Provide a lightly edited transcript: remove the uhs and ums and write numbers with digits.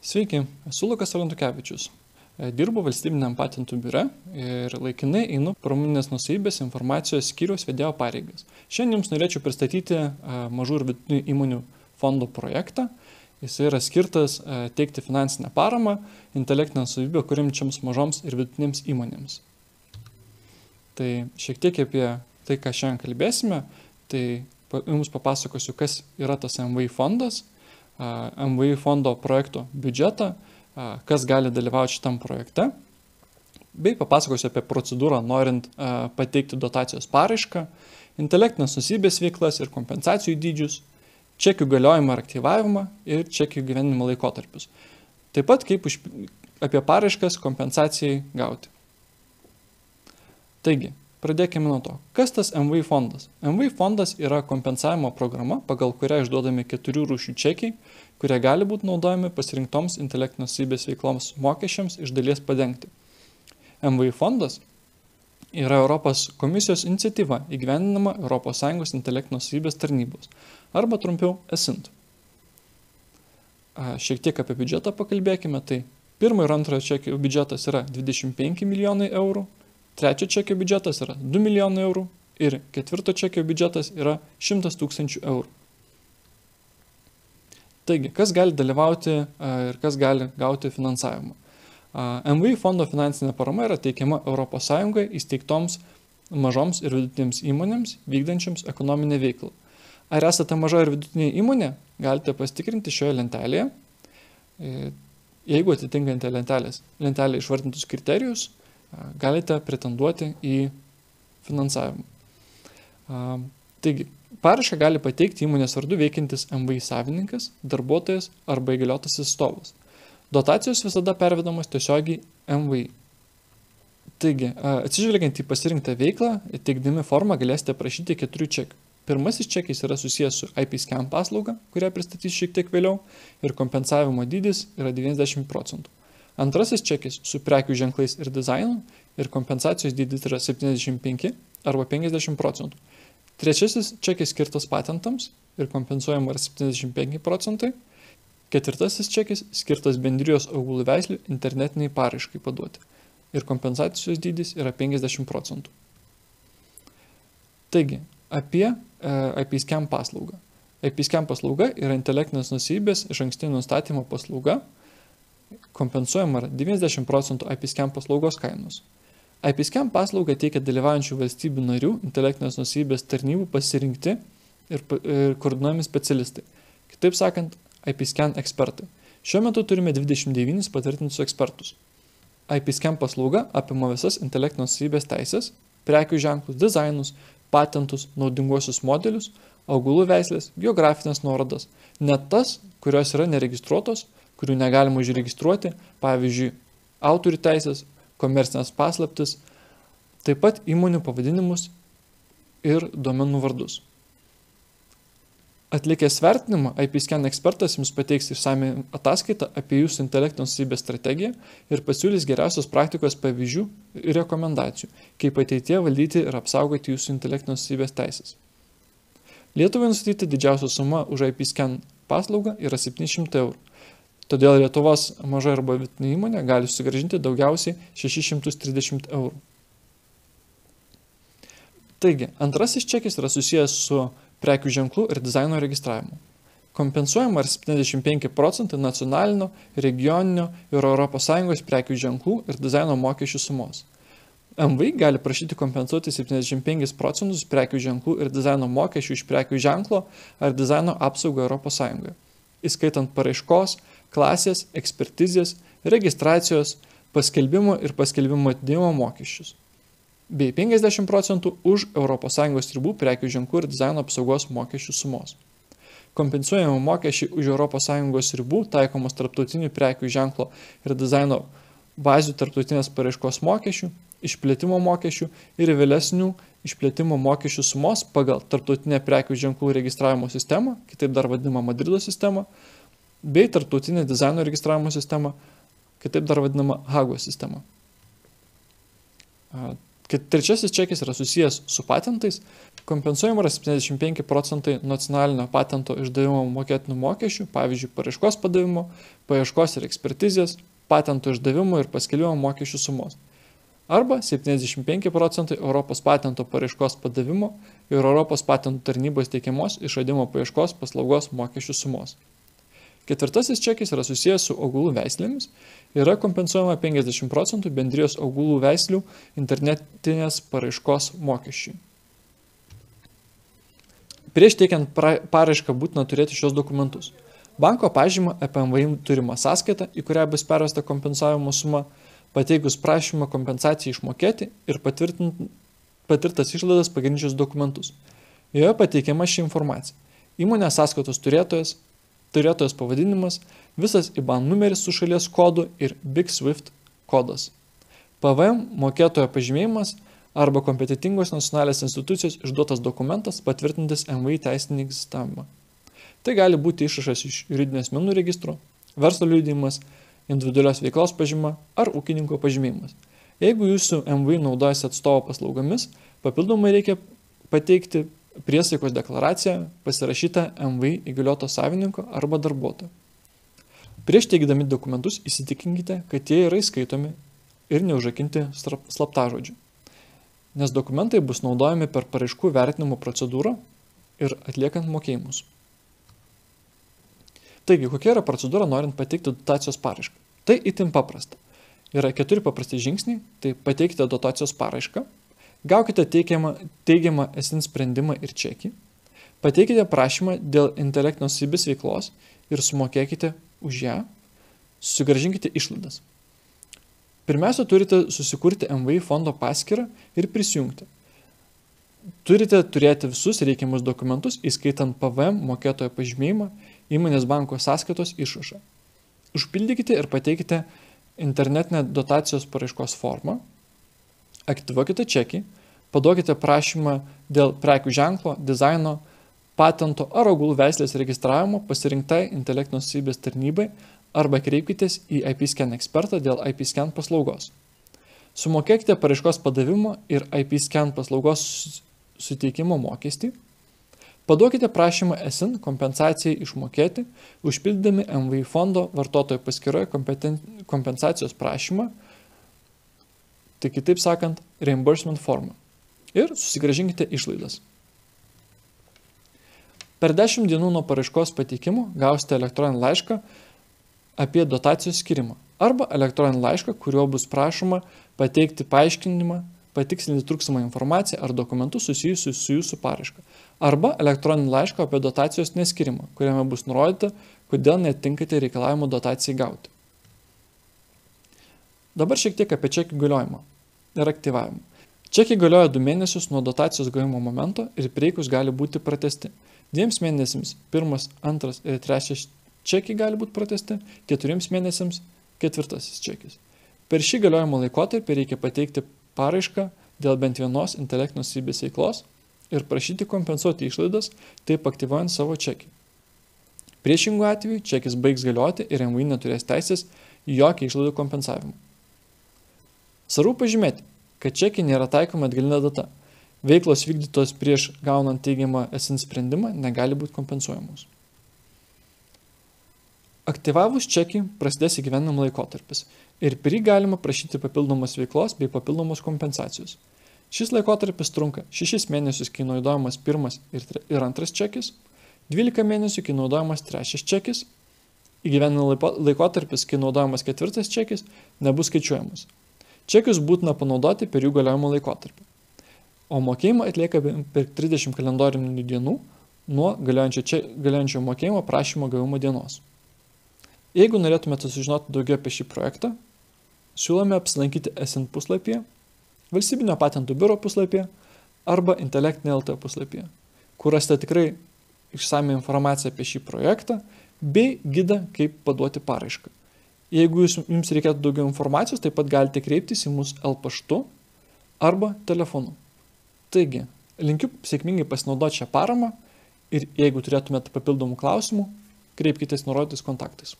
Sveiki, esu Lukas Arantukevičius. Dirbu valstybiniam patentų biure ir laikinai einu pramoninės nuosavybės informacijos skyriaus vedėjo pareigas. Šiandien jums norėčiau pristatyti mažų ir vidutinių įmonių fondo projektą. Jis yra skirtas teikti finansinę paramą intelektinę nuosavybę kuriančioms mažoms ir vidutinėms įmonėms. Tai šiek tiek apie tai, ką šiandien kalbėsime, tai jums papasakosiu, kas yra tas MVI fondas, MVI fondo projekto biudžetą, kas gali dalyvauti šitam projekte, bei papasakosiu apie procedūrą norint pateikti dotacijos paraišką, intelektinės nuosavybės veiklas ir kompensacijų dydžius, čekių galiojimą ir aktyvavimą ir čekių gyvenimo laikotarpius. Taip pat kaip apie paraiškas kompensacijai gauti. Taigi, pradėkime nuo to. Kas tas MVI fondas? MVI fondas yra kompensavimo programa, pagal kurią išduodami 4 rūšių čekiai, kurie gali būti naudojami pasirinktoms intelektinės nuosavybės veikloms mokesčiams iš dalies padengti. MVI fondas yra Europos komisijos iniciatyva įgyvendinama ES intelektinės nuosavybės tarnybos, arba trumpiau ESINT. Šiek tiek apie biudžetą pakalbėkime. Tai pirmo ir antrojo čekio biudžetas yra 25 milijonai eurų, trečio čekio biudžetas yra 2 milijonai eurų ir ketvirto čekio biudžetas yra 100 000 eurų. Taigi, kas gali dalyvauti ir kas gali gauti finansavimą? MVI fondo finansinė parama yra teikiama ES įsteigtoms mažoms ir vidutinėms įmonėms vykdančiams ekonominę veiklą. Ar esate maža ir vidutinė įmonė? Galite pasitikrinti šioje lentelėje. Jeigu atitinkate lentelę išvardintus kriterijus, galite pretenduoti į finansavimą. Taigi, paraišką gali pateikti įmonės vardu veikiantis MVI savininkas, darbuotojas arba įgaliotas atstovas. Dotacijos visada pervedamos tiesiogiai MVI. Taigi, atsižvelgiant į pasirinktą veiklą, teikdami formą galėsite prašyti 4 čekių. Pirmasis čekis yra susijęs su IPscan paslauga, kurią pristatysiu šiek tiek vėliau, ir kompensavimo dydis yra 90%. Antrasis čekis su prekių ženklais ir dizainu ir kompensacijos dydis yra 75 arba 50%. Trečiasis čekis skirtas patentams ir kompensuojama yra 75%. Ketvirtasis čekis skirtas bendrijos augalų veislių internetiniai paraiškai paduoti ir kompensacijos dydis yra 50%. Taigi, apie IPscan paslaugą. IPscan paslauga yra intelektinės nuosavybės išankstinio nustatymo paslauga, kompensuojama yra 90% IPscan paslaugos kainos. IPscan paslaugą teikia dalyvaujančių valstybių narių intelektinės nuosavybės tarnybų pasirinkti ir koordinuojami specialistai. Kitaip sakant, IPscan ekspertai. Šiuo metu turime 29 patvirtintus ekspertus. IPscan paslauga apima visas intelektinės nuosavybės teisės, prekių ženklus, dizainus, patentus, naudinguosius modelius, augalų veislės, geografinės nuorodas, net tas, kurios yra neregistruotos, kurių negalima užregistruoti, pavyzdžiui, autorių teisės, komercinės paslaptis, taip pat įmonių pavadinimus ir domenų vardus. Atlikęs vertinimą, IPscan ekspertas jums pateiks išsamią ataskaitą apie jūsų intelektinės nuosavybės strategiją ir pasiūlys geriausios praktikos pavyzdžių ir rekomendacijų, kaip ateityje valdyti ir apsaugoti jūsų intelektinės nuosavybės teisės. Lietuvai nustatyti didžiausia suma už IPscan paslaugą yra 700 eurų. Todėl Lietuvos maža arba vidutinė įmonė gali sugrąžinti daugiausiai 630 eurų. Taigi, antrasis čekis yra susijęs su prekių ženklų ir dizaino registravimu. Kompensuojama yra 75% nacionalinio, regioninio ir ES prekių ženklų ir dizaino mokesčių sumos. MVI gali prašyti kompensuoti 75% prekių ženklų ir dizaino mokesčių iš prekių ženklo ar dizaino apsaugą ES, įskaitant paraiškos, klasės, ekspertizės, registracijos, paskelbimo ir paskelbimo atidėjimo mokesčius, bei 50% už ES ribų prekių ženklų ir dizaino apsaugos mokesčių sumos. Kompensuojami mokesčiai už ES ribų taikomos tarptautinių prekių ženklo ir dizaino bazių tarptautinės paraiškos mokesčių, išplėtimo mokesčių ir vėlesnių išplėtimo mokesčių sumos pagal tarptautinę prekių ženklų registravimo sistemą, kitaip dar vadinama Madrido sistema, bei tarptautinę dizaino registravimo sistemą, kitaip dar vadinama Hagos sistema. Trečiasis čekis yra susijęs su patentais. Kompensuojama yra 75% nacionalinio patento išdavimo mokėtinų mokesčių, pavyzdžiui, paraiškos padavimo, paieškos ir ekspertizės, patento išdavimo ir paskelbimo mokesčių sumos. Arba 75% Europos patento paraiškos padavimo ir Europos patentų tarnybos teikiamos išradimo paieškos paslaugos mokesčių sumos. Ketvirtasis čekis yra susijęs su augalų veislėmis, yra kompensuojama 50% bendrijos augalų veislių internetinės paraiškos mokesčiui. Prieš teikiant paraišką būtina turėti šios dokumentus. Banko pažymą apie MVI turimą sąskaitą, į kurią bus pervesta kompensavimo suma, pateikus prašymą kompensacijai išmokėti ir patirtas išlaidas pagrindžius dokumentus. Joje pateikiama ši informacija. Įmonės sąskaitos turėtojas pavadinimas, visas IBAN numeris su šalies kodu ir Big Swift kodas. PVM mokėtojo pažymėjimas arba kompetitingos nacionalinės institucijos išduotas dokumentas patvirtintis MVI teisinį egzistavimą. Tai gali būti išrašas iš juridinio asmenų registro, verslo liudijimas, individualios veiklos pažyma ar ūkininko pažymėjimas. Jeigu jūsų MVI naudojasi atstovo paslaugomis, papildomai reikia pateikti priesaikos deklaraciją pasirašytą MVI įgalioto savininko arba darbuotojo. Prieš teikdami dokumentus įsitikinkite, kad jie yra įskaitomi ir neužrakinti slaptažodžių, nes dokumentai bus naudojami per paraiškų vertinimo procedūrą ir atliekant mokėjimus. Taigi, kokia yra procedūra norint pateikti dotacijos paraišką? Tai itin paprasta. Yra 4 paprasti žingsniai, tai pateikite dotacijos paraišką, gaukite teigiamą ESIN sprendimą ir čekį, pateikite prašymą dėl intelektinės nuosavybės veiklos ir sumokėkite už ją, susigrąžinkite išlaidas. Pirmiausia, turite susikurti MVI fondo paskyrą ir prisijungti. Turite turėti visus reikiamus dokumentus, įskaitant PVM mokėtojo pažymėjimą, įmonės banko sąskaitos išrašą. Užpildykite ir pateikite internetinę dotacijos paraiškos formą, aktyvuokite čekį, paduokite prašymą dėl prekių ženklo, dizaino, patento ar augalų veislės registravimo pasirinktai intelektinės nuosavybės tarnybai arba kreipkitės į IPscan ekspertą dėl IPscan paslaugos. Sumokėkite paraiškos padavimo ir IPscan paslaugos suteikimo mokestį. Paduokite prašymą ESIN kompensacijai išmokėti, užpildydami MVI fondo vartotojo paskyroje kompensacijos prašymą, tai kitaip sakant, reimbursement formą. Ir susigrąžinkite išlaidas. Per 10 dienų nuo paraiškos pateikimo gausite elektroninį laišką apie dotacijos skirimą arba elektroninį laišką, kuriuo bus prašoma pateikti paaiškinimą, patikslinti trūkstamą informaciją ar dokumentus susijusius su jūsų paraiška arba elektroninį laišką apie dotacijos neskirimą, kuriame bus nurodyta, kodėl netinkate reikalavimų dotacijai gauti. Dabar šiek tiek apie čekių galiojimą ir aktyvavimą. Čekiai galioja 2 mėnesius nuo dotacijos gavimo momento ir prireikus gali būti pratesti. 2 mėnesiams 1, 2 ir 3 čekiai gali būti pratesti, 4 mėnesiams 4 čekis. Per šį galiojimo laikotarpį reikia pateikti paraišką dėl bent vienos intelektinės nuosavybės veiklos ir prašyti kompensuoti išlaidas, taip aktyvuojant savo čekį. Priešingų atveju čekis baigs galioti ir MVI neturės teisės į jokį išlaidų kompensavimą. Svarbu pažymėti, kad čekiai nėra taikoma atgalinė data. Veiklos vykdytos prieš gaunant teigiamą ESIN sprendimą negali būti kompensuojamos. Aktyvavus čekį prasidės įgyvendinimo laikotarpis ir per jį galima prašyti papildomos veiklos bei papildomos kompensacijos. Šis laikotarpis trunka 6 mėnesius, kai naudojamas 1 ir 2 čekis, 12 mėnesių, kai naudojamas 3 čekis, įgyvendinimo laikotarpis, kai naudojamas 4 čekis, nebus skaičiuojamas. Čekius būtina panaudoti per jų galiojimo laikotarpį, o mokėjimą atlieka per 30 kalendorinių dienų nuo galiojančio mokėjimo prašymo gavimo dienos. Jeigu norėtumėte sužinoti daugiau apie šį projektą, siūlome apsilankyti ESIN puslapyje, Valstybinio patentų biuro puslapyje arba Intelektinė LT puslapyje, kur rasite tikrai išsamią informaciją apie šį projektą bei gidą, kaip paduoti paraišką. Jeigu jums reikėtų daugiau informacijos, taip pat galite kreiptis į mus paštu arba telefonu. Taigi, linkiu sėkmingai pasinaudoti šią paramą ir jeigu turėtumėte papildomų klausimų, kreipkitės nurodytais kontaktais.